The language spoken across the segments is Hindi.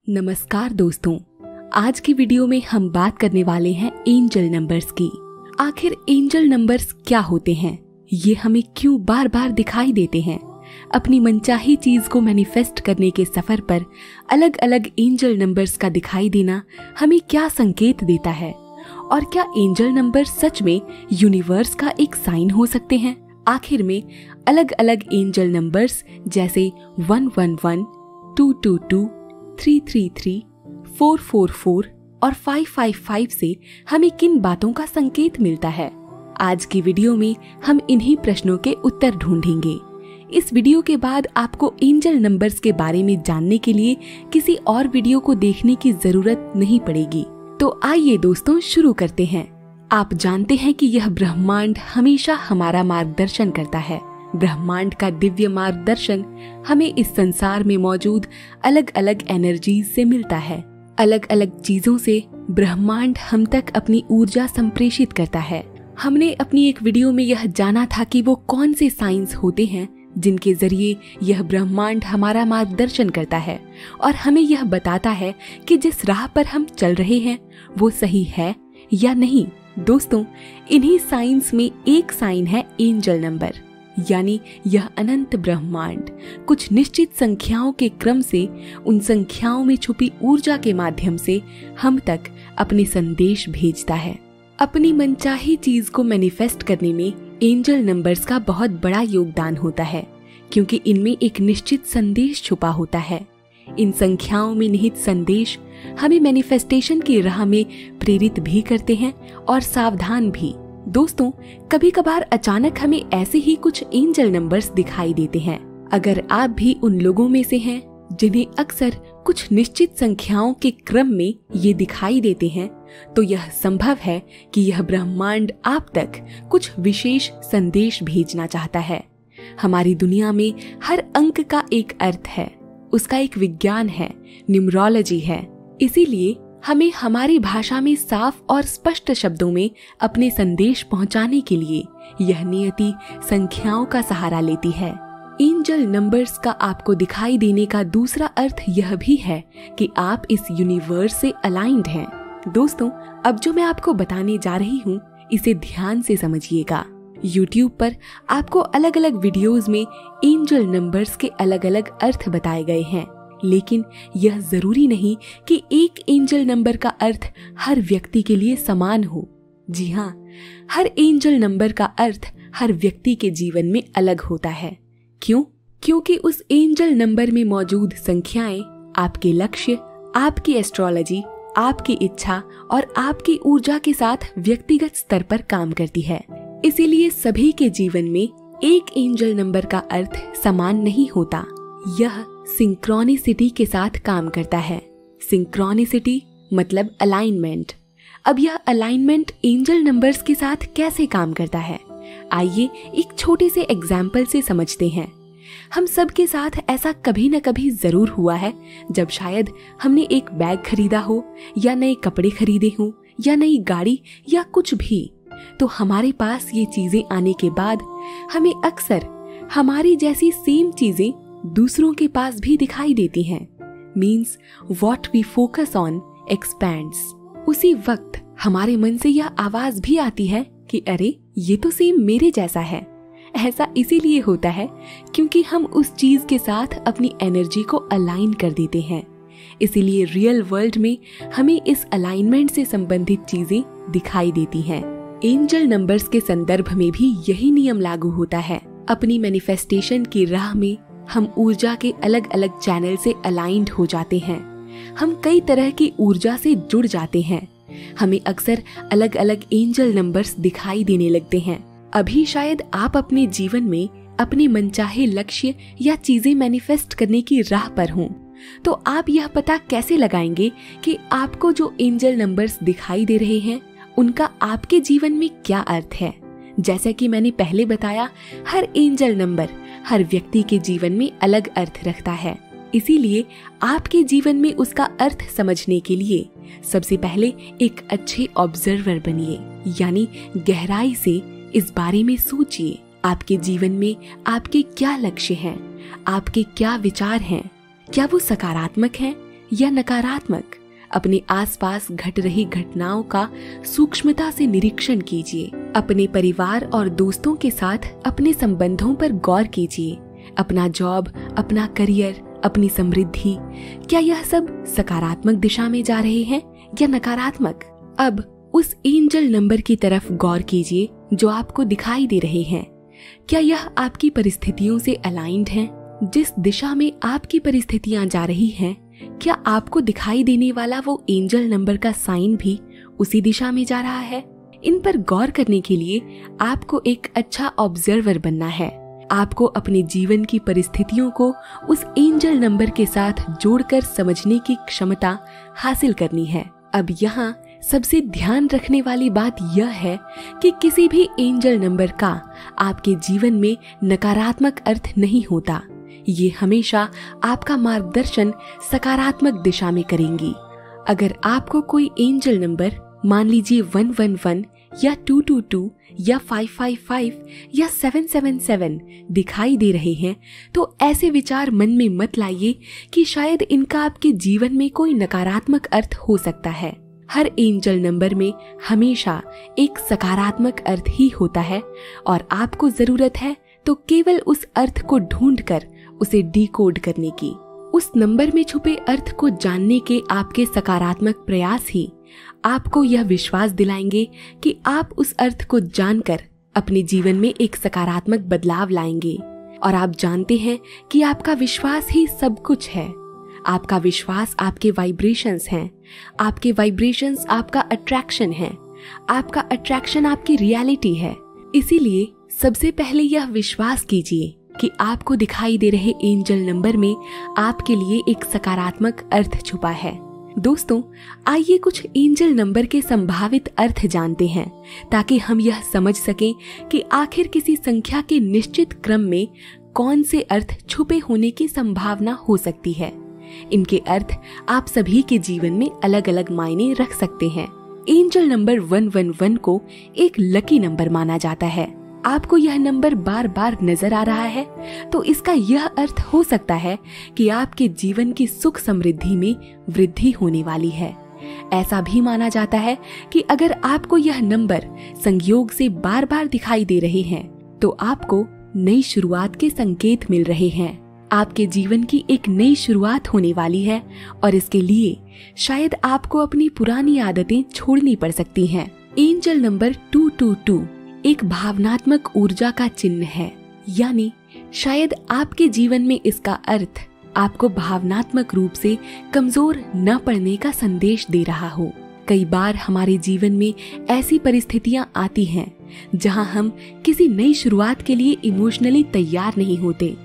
नमस्कार दोस्तों, आज की वीडियो में हम बात करने वाले हैं एंजल नंबर्स की। आखिर एंजल नंबर्स क्या होते हैं, ये हमें क्यों बार बार दिखाई देते हैं। अपनी मनचाही चीज को मैनिफेस्ट करने के सफर पर अलग अलग एंजल नंबर्स का दिखाई देना हमें क्या संकेत देता है, और क्या एंजल नंबर सच में यूनिवर्स का एक साइन हो सकते हैं। आखिर में अलग अलग एंजल नंबर्स जैसे 111, 222, 333, 444 और 555 से हमें किन बातों का संकेत मिलता है। आज की वीडियो में हम इन्हीं प्रश्नों के उत्तर ढूंढेंगे। इस वीडियो के बाद आपको एंजल नंबर्स के बारे में जानने के लिए किसी और वीडियो को देखने की जरूरत नहीं पड़ेगी। तो आइए दोस्तों, शुरू करते हैं। आप जानते हैं कि यह ब्रह्मांड हमेशा हमारा मार्गदर्शन करता है। ब्रह्मांड का दिव्य मार्गदर्शन हमें इस संसार में मौजूद अलग अलग एनर्जी से मिलता है। अलग अलग चीजों से ब्रह्मांड हम तक अपनी ऊर्जा संप्रेषित करता है। हमने अपनी एक वीडियो में यह जाना था कि वो कौन से साइंस होते हैं जिनके जरिए यह ब्रह्मांड हमारा मार्गदर्शन करता है और हमें यह बताता है कि जिस राह पर हम चल रहे हैं वो सही है या नहीं। दोस्तों, इन्हीं साइंस में एक साइन है एंजल नंबर, यानी यह अनंत ब्रह्मांड कुछ निश्चित संख्याओं के क्रम से उन संख्याओं में छुपी ऊर्जा के माध्यम से हम तक अपने संदेश भेजता है। अपनी मनचाही चीज को मैनिफेस्ट करने में एंजल नंबर्स का बहुत बड़ा योगदान होता है, क्योंकि इनमें एक निश्चित संदेश छुपा होता है। इन संख्याओं में निहित संदेश हमें मैनिफेस्टेशन की राह में प्रेरित भी करते हैं और सावधान भी। दोस्तों, कभी कभार अचानक हमें ऐसे ही कुछ एंजल नंबर्स दिखाई देते हैं। अगर आप भी उन लोगों में से हैं जिन्हें अक्सर कुछ निश्चित संख्याओं के क्रम में ये दिखाई देते हैं, तो यह संभव है कि यह ब्रह्मांड आप तक कुछ विशेष संदेश भेजना चाहता है। हमारी दुनिया में हर अंक का एक अर्थ है, उसका एक विज्ञान है, न्यूमरोलॉजी है। इसीलिए हमें हमारी भाषा में साफ और स्पष्ट शब्दों में अपने संदेश पहुंचाने के लिए यह नियति संख्याओं का सहारा लेती है। एंजल नंबर्स का आपको दिखाई देने का दूसरा अर्थ यह भी है कि आप इस यूनिवर्स से अलाइंड हैं। दोस्तों, अब जो मैं आपको बताने जा रही हूँ इसे ध्यान से समझिएगा। YouTube पर आपको अलग अलग वीडियोस में एंजल नंबर्स के अलग अलग अर्थ बताए गए हैं, लेकिन यह जरूरी नहीं कि एक एंजल नंबर का अर्थ हर व्यक्ति के लिए समान हो। जी हाँ, हर एंजल नंबर का अर्थ हर व्यक्ति के जीवन में अलग होता है। क्यों? क्योंकि उस एंजल नंबर में मौजूद संख्याएं आपके लक्ष्य, आपकी एस्ट्रोलॉजी, आपकी इच्छा और आपकी ऊर्जा के साथ व्यक्तिगत स्तर पर काम करती है। इसीलिए सभी के जीवन में एक एंजल नंबर का अर्थ समान नहीं होता। यह सिंक्रोनिसिटी के साथ काम करता है। सिंक्रोनिसिटी मतलब अलाइनमेंट। अब यह अलाइनमेंट एंजल नंबर्स के साथ कैसे काम करता है, आइए एक छोटे से एग्जाम्पल से समझते हैं। हम सब के साथ ऐसा कभी न कभी जरूर हुआ है जब शायद हमने एक बैग खरीदा हो, या नए कपड़े खरीदे हों, या नई गाड़ी, या कुछ भी। तो हमारे पास ये चीजें आने के बाद हमें अक्सर हमारी जैसी सेम चीजें दूसरों के पास भी दिखाई देती हैं। Means what we focus on expands. उसी वक्त हमारे मन से यह आवाज भी आती है कि अरे, ये तो सेम मेरे जैसा है। ऐसा इसीलिए होता है क्योंकि हम उस चीज के साथ अपनी एनर्जी को अलाइन कर देते हैं। इसीलिए रियल वर्ल्ड में हमें इस अलाइनमेंट से संबंधित चीजें दिखाई देती हैं। एंजल नंबर्स के संदर्भ में भी यही नियम लागू होता है। अपनी मैनिफेस्टेशन की राह में हम ऊर्जा के अलग अलग चैनल से अलाइंड हो जाते हैं। हम कई तरह की ऊर्जा से जुड़ जाते हैं। हमें अक्सर अलग अलग एंजल नंबर्स दिखाई देने लगते हैं। अभी शायद आप अपने जीवन में अपने मनचाहे लक्ष्य या चीजें मैनिफेस्ट करने की राह पर हों, तो आप यह पता कैसे लगाएंगे कि आपको जो एंजल नंबर्स दिखाई दे रहे हैं उनका आपके जीवन में क्या अर्थ है। जैसा कि मैंने पहले बताया, हर एंजल नंबर हर व्यक्ति के जीवन में अलग अर्थ रखता है। इसीलिए आपके जीवन में उसका अर्थ समझने के लिए सबसे पहले एक अच्छे ऑब्जर्वर बनिए, यानी गहराई से इस बारे में सोचिए। आपके जीवन में आपके क्या लक्ष्य हैं, आपके क्या विचार हैं, क्या वो सकारात्मक हैं या नकारात्मक, अपने आसपास घट रही घटनाओं का सूक्ष्मता से निरीक्षण कीजिए। अपने परिवार और दोस्तों के साथ अपने संबंधों पर गौर कीजिए। अपना जॉब, अपना करियर, अपनी समृद्धि, क्या यह सब सकारात्मक दिशा में जा रहे हैं या नकारात्मक? अब उस एंजल नंबर की तरफ गौर कीजिए जो आपको दिखाई दे रहे हैं। क्या यह आपकी परिस्थितियों से अलाइंड हैं? जिस दिशा में आपकी परिस्थितियां जा रही हैं, क्या आपको दिखाई देने वाला वो एंजल नंबर का साइन भी उसी दिशा में जा रहा है? इन पर गौर करने के लिए आपको एक अच्छा ऑब्जर्वर बनना है। आपको अपने जीवन की परिस्थितियों को उस एंजल नंबर के साथ जोड़कर समझने की क्षमता हासिल करनी है। अब यहाँ सबसे ध्यान रखने वाली बात यह है कि किसी भी एंजल नंबर का आपके जीवन में नकारात्मक अर्थ नहीं होता। ये हमेशा आपका मार्गदर्शन सकारात्मक दिशा में करेंगी। अगर आपको कोई एंजल नंबर, मान लीजिए 111 या 222 या 555 या 777 दिखाई दे रहे हैं, तो ऐसे विचार मन में मत लाइए कि शायद इनका आपके जीवन में कोई नकारात्मक अर्थ हो सकता है। हर एंजल नंबर में हमेशा एक सकारात्मक अर्थ ही होता है और आपको जरूरत है तो केवल उस अर्थ को ढूंढकर उसे डिकोड करने की। उस नंबर में छुपे अर्थ को जानने के आपके सकारात्मक प्रयास ही आपको यह विश्वास दिलाएंगे कि आप उस अर्थ को जानकर अपने जीवन में एक सकारात्मक बदलाव लाएंगे। और आप जानते हैं कि आपका विश्वास ही सब कुछ है। आपका विश्वास आपके वाइब्रेशंस हैं। आपके वाइब्रेशंस आपका अट्रैक्शन है। आपका अट्रैक्शन आपकी रियलिटी है। इसीलिए सबसे पहले यह विश्वास कीजिए कि आपको दिखाई दे रहे एंजल नंबर में आपके लिए एक सकारात्मक अर्थ छुपा है। दोस्तों, आइए कुछ एंजल नंबर के संभावित अर्थ जानते हैं ताकि हम यह समझ सकें कि आखिर किसी संख्या के निश्चित क्रम में कौन से अर्थ छुपे होने की संभावना हो सकती है। इनके अर्थ आप सभी के जीवन में अलग अलग मायने रख सकते हैं। एंजल नंबर 111 को एक लकी नंबर माना जाता है। आपको यह नंबर बार बार नजर आ रहा है तो इसका यह अर्थ हो सकता है कि आपके जीवन की सुख समृद्धि में वृद्धि होने वाली है। ऐसा भी माना जाता है कि अगर आपको यह नंबर संयोग से बार बार दिखाई दे रहे हैं तो आपको नई शुरुआत के संकेत मिल रहे हैं। आपके जीवन की एक नई शुरुआत होने वाली है और इसके लिए शायद आपको अपनी पुरानी आदतें छोड़नी पड़ सकती हैं। एंजल नंबर 222 एक भावनात्मक ऊर्जा का चिन्ह है, यानी शायद आपके जीवन में इसका अर्थ आपको भावनात्मक रूप से कमजोर न पड़ने का संदेश दे रहा हो। कई बार हमारे जीवन में ऐसी परिस्थितियां आती हैं जहां हम किसी नई शुरुआत के लिए इमोशनली तैयार नहीं होते।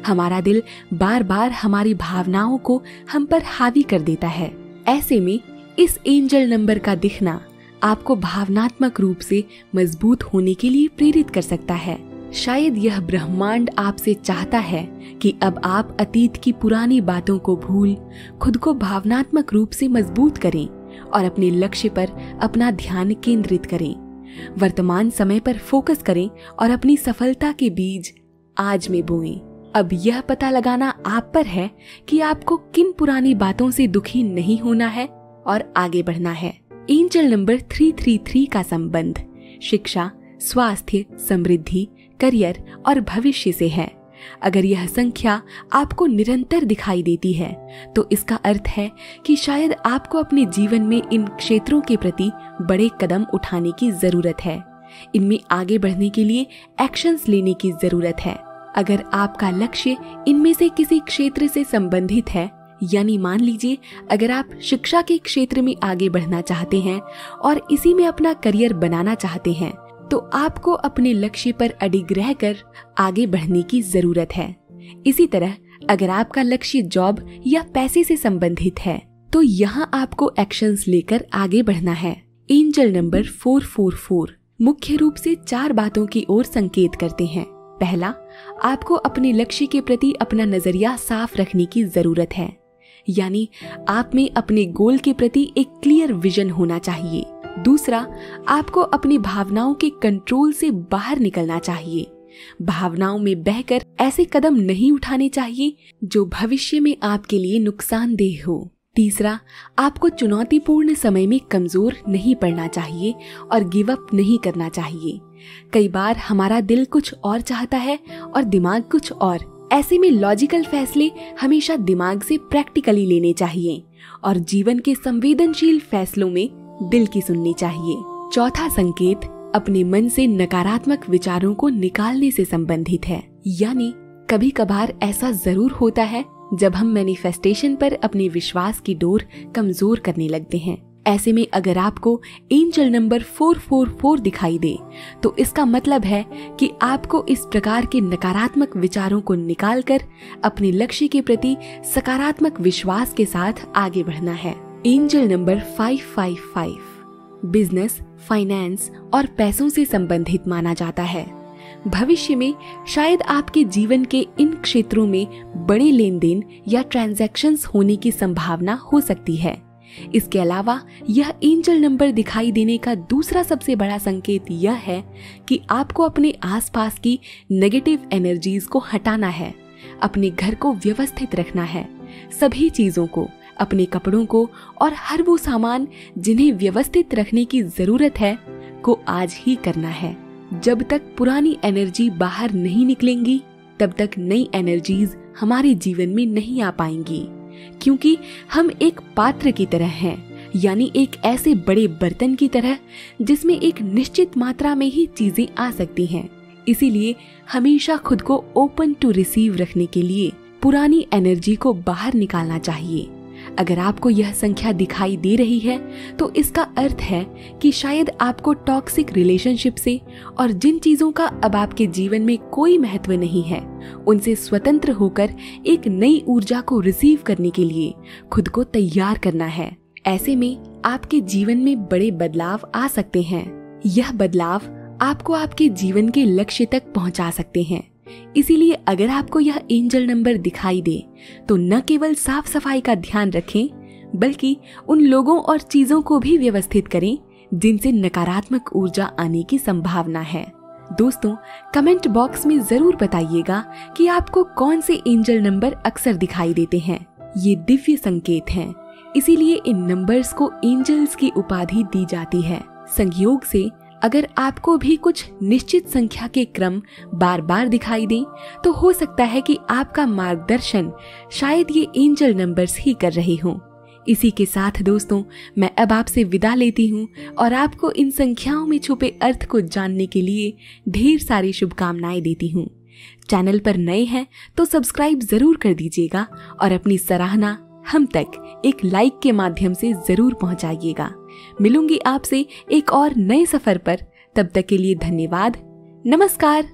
हमारा दिल बार बार हमारी भावनाओं को हम पर हावी कर देता है। ऐसे में इस एंजल नंबर का दिखना आपको भावनात्मक रूप से मजबूत होने के लिए प्रेरित कर सकता है। शायद यह ब्रह्मांड आपसे चाहता है कि अब आप अतीत की पुरानी बातों को भूल खुद को भावनात्मक रूप से मजबूत करें और अपने लक्ष्य पर अपना ध्यान केंद्रित करें। वर्तमान समय पर फोकस करें और अपनी सफलता के बीज आज में बोएं। अब यह पता लगाना आप पर है कि आपको किन पुरानी बातों से दुखी नहीं होना है और आगे बढ़ना है। एंजल नंबर 333 का संबंध शिक्षा, स्वास्थ्य, समृद्धि, करियर और भविष्य से है। अगर यह संख्या आपको निरंतर दिखाई देती है तो इसका अर्थ है कि शायद आपको अपने जीवन में इन क्षेत्रों के प्रति बड़े कदम उठाने की जरूरत है। इनमें आगे बढ़ने के लिए एक्शंस लेने की जरूरत है। अगर आपका लक्ष्य इनमें से किसी क्षेत्र से संबंधित है, यानी मान लीजिए अगर आप शिक्षा के क्षेत्र में आगे बढ़ना चाहते हैं और इसी में अपना करियर बनाना चाहते हैं, तो आपको अपने लक्ष्य पर अडिग रहकर आगे बढ़ने की जरूरत है। इसी तरह अगर आपका लक्ष्य जॉब या पैसे से संबंधित है तो यहाँ आपको एक्शंस लेकर आगे बढ़ना है। एंजल नंबर 444 मुख्य रूप से 4 बातों की ओर संकेत करते हैं। पहला, आपको अपने लक्ष्य के प्रति अपना नजरिया साफ रखने की जरूरत है, यानी आप में अपने गोल के प्रति एक क्लियर विजन होना चाहिए। दूसरा, आपको अपनी भावनाओं के कंट्रोल से बाहर निकलना चाहिए। भावनाओं में बहकर ऐसे कदम नहीं उठाने चाहिए जो भविष्य में आपके लिए नुकसानदेह हो। तीसरा, आपको चुनौतीपूर्ण समय में कमजोर नहीं पड़ना चाहिए और गिव अप नहीं करना चाहिए। कई बार हमारा दिल कुछ और चाहता है और दिमाग कुछ और। ऐसे में लॉजिकल फैसले हमेशा दिमाग से प्रैक्टिकली लेने चाहिए और जीवन के संवेदनशील फैसलों में दिल की सुननी चाहिए। चौथा संकेत अपने मन से नकारात्मक विचारों को निकालने से संबंधित है। यानी कभी कभार ऐसा जरूर होता है जब हम मैनिफेस्टेशन पर अपने विश्वास की डोर कमजोर करने लगते हैं। ऐसे में अगर आपको एंजल नंबर 444 दिखाई दे तो इसका मतलब है कि आपको इस प्रकार के नकारात्मक विचारों को निकालकर अपने लक्ष्य के प्रति सकारात्मक विश्वास के साथ आगे बढ़ना है। एंजल नंबर 555 बिजनेस, फाइनेंस और पैसों से संबंधित माना जाता है। भविष्य में शायद आपके जीवन के इन क्षेत्रों में बड़े लेन देन या ट्रांजैक्शंस होने की संभावना हो सकती है। इसके अलावा यह एंजल नंबर दिखाई देने का दूसरा सबसे बड़ा संकेत यह है कि आपको अपने आसपास की नेगेटिव एनर्जीज को हटाना है, अपने घर को व्यवस्थित रखना है, सभी चीजों को, अपने कपड़ों को और हर वो सामान जिन्हें व्यवस्थित रखने की जरूरत है को आज ही करना है। जब तक पुरानी एनर्जी बाहर नहीं निकलेंगी तब तक नई एनर्जीज हमारे जीवन में नहीं आ पाएंगी, क्योंकि हम एक पात्र की तरह हैं, यानी एक ऐसे बड़े बर्तन की तरह जिसमें एक निश्चित मात्रा में ही चीजें आ सकती हैं। इसीलिए हमेशा खुद को ओपन टू रिसीव रखने के लिए पुरानी एनर्जी को बाहर निकालना चाहिए। अगर आपको यह संख्या दिखाई दे रही है तो इसका अर्थ है कि शायद आपको टॉक्सिक रिलेशनशिप से और जिन चीजों का अब आपके जीवन में कोई महत्व नहीं है उनसे स्वतंत्र होकर एक नई ऊर्जा को रिसीव करने के लिए खुद को तैयार करना है। ऐसे में आपके जीवन में बड़े बदलाव आ सकते हैं। यह बदलाव आपको आपके जीवन के लक्ष्य तक पहुंचा सकते हैं। इसीलिए अगर आपको यह एंजल नंबर दिखाई दे तो न केवल साफ सफाई का ध्यान रखें बल्कि उन लोगों और चीजों को भी व्यवस्थित करें जिनसे नकारात्मक ऊर्जा आने की संभावना है। दोस्तों, कमेंट बॉक्स में जरूर बताइएगा कि आपको कौन से एंजल नंबर अक्सर दिखाई देते हैं। ये दिव्य संकेत हैं, इसीलिए इन नंबर्स को एंजल्स की उपाधि दी जाती है। संयोग से अगर आपको भी कुछ निश्चित संख्या के क्रम बार बार दिखाई दें तो हो सकता है कि आपका मार्गदर्शन शायद ये एंजल नंबर्स ही कर रहे हों। इसी के साथ दोस्तों, मैं अब आपसे विदा लेती हूँ और आपको इन संख्याओं में छुपे अर्थ को जानने के लिए ढेर सारी शुभकामनाएं देती हूँ। चैनल पर नए हैं तो सब्सक्राइब जरूर कर दीजिएगा और अपनी सराहना हम तक एक लाइक के माध्यम से जरूर पहुंचाइएगा। मिलूंगी आपसे एक और नए सफर पर, तब तक के लिए धन्यवाद। नमस्कार।